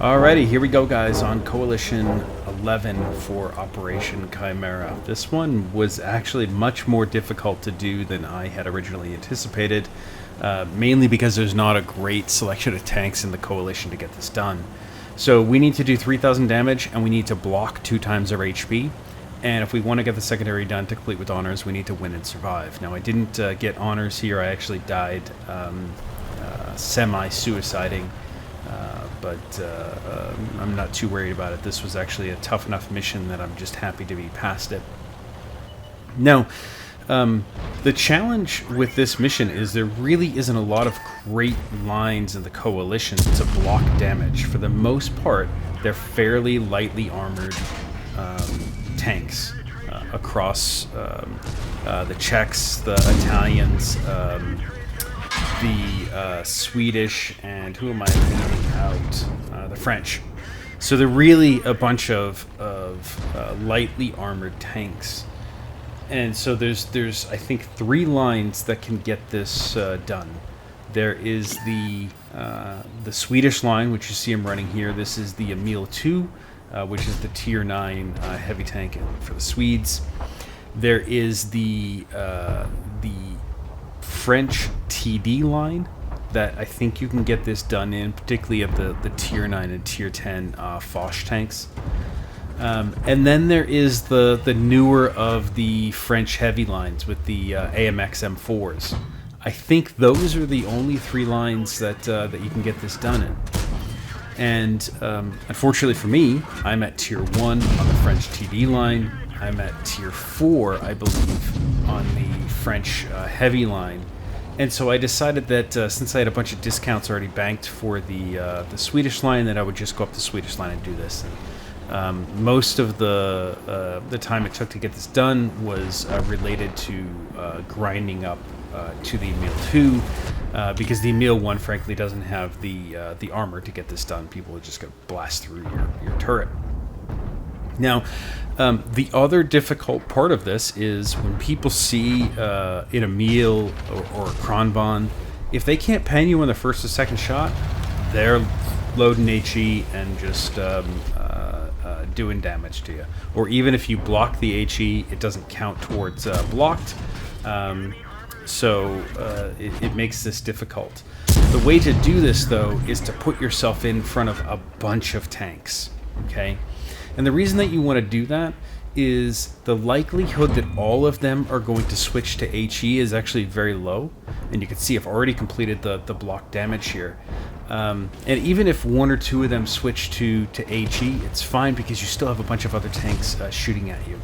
Alrighty, here we go, guys, on Coalition-11 for Operation Chimera. This one was actually much more difficult to do than I had originally anticipated, mainly because there's not a great selection of tanks in the Coalition to get this done. So we need to do 3,000 damage, and we need to block 2 times our HP. And if we want to get the secondary done to complete with honors, we need to win and survive. Now, I didn't get honors here. I actually died semi-suiciding. But I'm not too worried about it. This was actually a tough enough mission that I'm just happy to be past it. Now, the challenge with this mission is there really isn't a lot of great lines in the Coalition to block damage. For the most part, they're fairly lightly armored tanks across the Czechs, the Italians, the Swedish, and who am I leaving out? The French. So they're really a bunch of lightly armored tanks, and so there's I think 3 lines that can get this done. There is the Swedish line, which you see I'm running here. This is the Emil 2, which is the Tier 9 heavy tank for the Swedes. There is the French TD line that I think you can get this done in, particularly of the Tier 9 and Tier 10 Foch tanks. And then there is the newer of the French heavy lines with the AMX M4s. I think those are the only 3 lines that you can get this done in. And unfortunately for me, I'm at Tier 1 on the French TD line. I'm at Tier 4, I believe, on the French heavy line. And so I decided that since I had a bunch of discounts already banked for the Swedish line, that I would just go up the Swedish line and do this. And, most of the time it took to get this done was related to grinding up to the Emil 2, because the Emil 1, frankly, doesn't have the armor to get this done. People are just going to blast through your turret. Now, the other difficult part of this is when people see an Emil or a Kronbahn, if they can't pen you on the first or second shot, they're loading HE and just doing damage to you. Or even if you block the HE, it doesn't count towards blocked. So it makes this difficult. The way to do this, though, is to put yourself in front of a bunch of tanks, okay? And the reason that you want to do that is the likelihood that all of them are going to switch to HE is actually very low. And you can see I've already completed the block damage here. And even if 1 or 2 of them switch to HE, it's fine because you still have a bunch of other tanks shooting at you.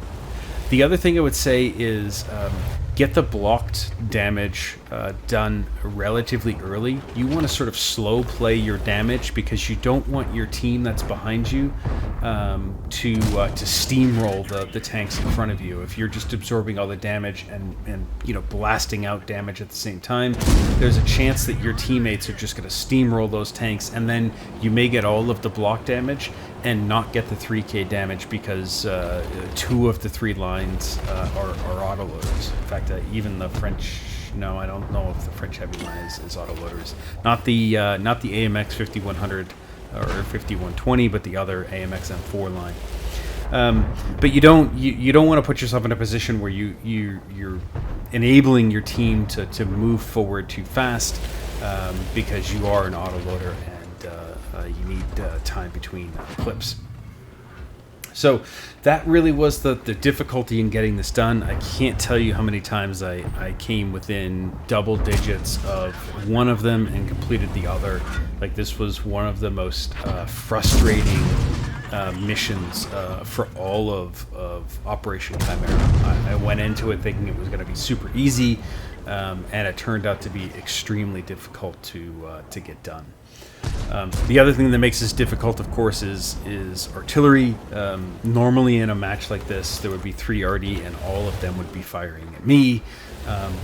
The other thing I would say is get the blocked damage done relatively early. You want to sort of slow play your damage because you don't want your team that's behind you to steamroll the tanks in front of you. If you're just absorbing all the damage and blasting out damage at the same time, there's a chance that your teammates are just going to steamroll those tanks, and then you may get all of the block damage and not get the 3k damage because 2 of the 3 lines are autoloaders. In fact, even the French, no, I don't know if the French heavy line is autoloaders. Not the AMX 5100 or 5120, but the other AMX M4 line. But you don't want to put yourself in a position where you're enabling your team to move forward too fast because you are an autoloader and you need time between clips. So that really was the difficulty in getting this done. I can't tell you how many times I came within double digits of one of them and completed the other. Like, this was one of the most frustrating missions for all of Operation Chimera. I went into it thinking it was going to be super easy, and it turned out to be extremely difficult to get done. The other thing that makes this difficult, of course, is artillery. Normally in a match like this, there would be 3 arty, and all of them would be firing at me.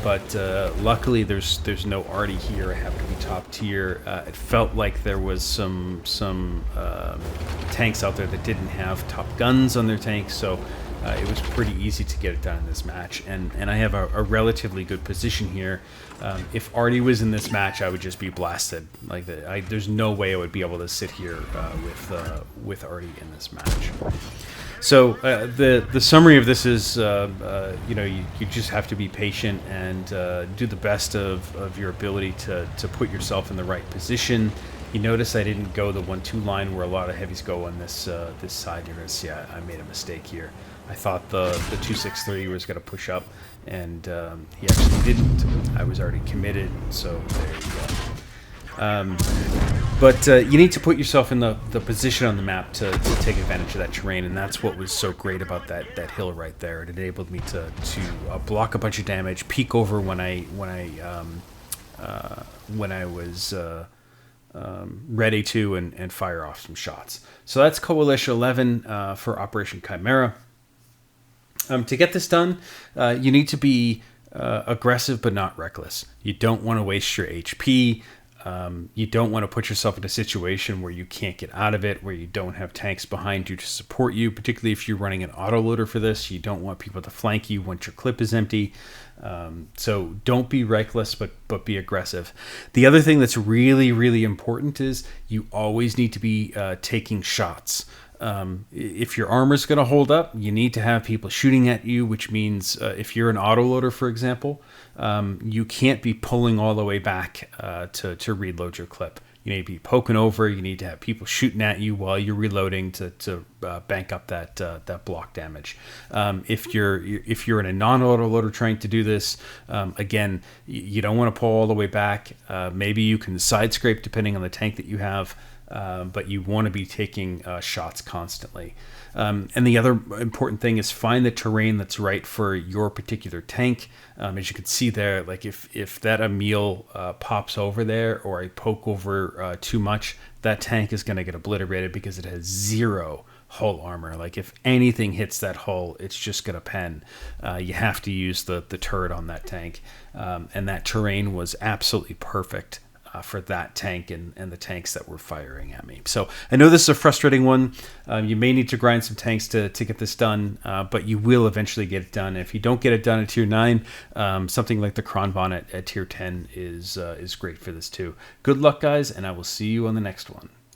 But luckily, there's no arty here. I happen to be top tier. It felt like there was some tanks out there that didn't have top guns on their tanks, so it was pretty easy to get it done in this match, and I have a relatively good position here. If Artie was in this match, I would just be blasted. Like there's no way I would be able to sit here with Artie in this match. So the summary of this is, you just have to be patient and do the best of your ability to put yourself in the right position. You notice I didn't go the 1-2 line where a lot of heavies go on this this side here. Yeah, I made a mistake here. I thought the 263 was going to push up, and he actually didn't. I was already committed, so there you go. But you need to put yourself in the position on the map to take advantage of that terrain, and that's what was so great about that hill right there. It enabled me to block a bunch of damage, peek over when I was ready to, and fire off some shots. So that's Coalition-11 for Operation Chimera. To get this done, you need to be aggressive but not reckless. You don't want to waste your HP. You don't want to put yourself in a situation where you can't get out of it, where you don't have tanks behind you to support you, particularly if you're running an autoloader for this. You don't want people to flank you once your clip is empty. So don't be reckless, but be aggressive. The other thing that's really, really important is you always need to be taking shots. If your armor's going to hold up, you need to have people shooting at you, which means if you're an autoloader, for example, you can't be pulling all the way back to reload your clip. You need to be poking over. You need to have people shooting at you while you're reloading to bank up that block damage. If you're in a non-autoloader trying to do this, again, you don't want to pull all the way back. Maybe you can side scrape depending on the tank that you have. But you want to be taking shots constantly. And the other important thing is find the terrain that's right for your particular tank. As you can see there, like if that Emil pops over there, or I poke over too much, that tank is going to get obliterated because it has 0 hull armor. Like if anything hits that hull, it's just going to pen. You have to use the turret on that tank. And that terrain was absolutely perfect for that tank and the tanks that were firing at me. So I know this is a frustrating one. You may need to grind some tanks to get this done, but you will eventually get it done. If you don't get it done at tier 9, something like the Kronbon at tier 10 is great for this too. Good luck, guys, and I will see you on the next one.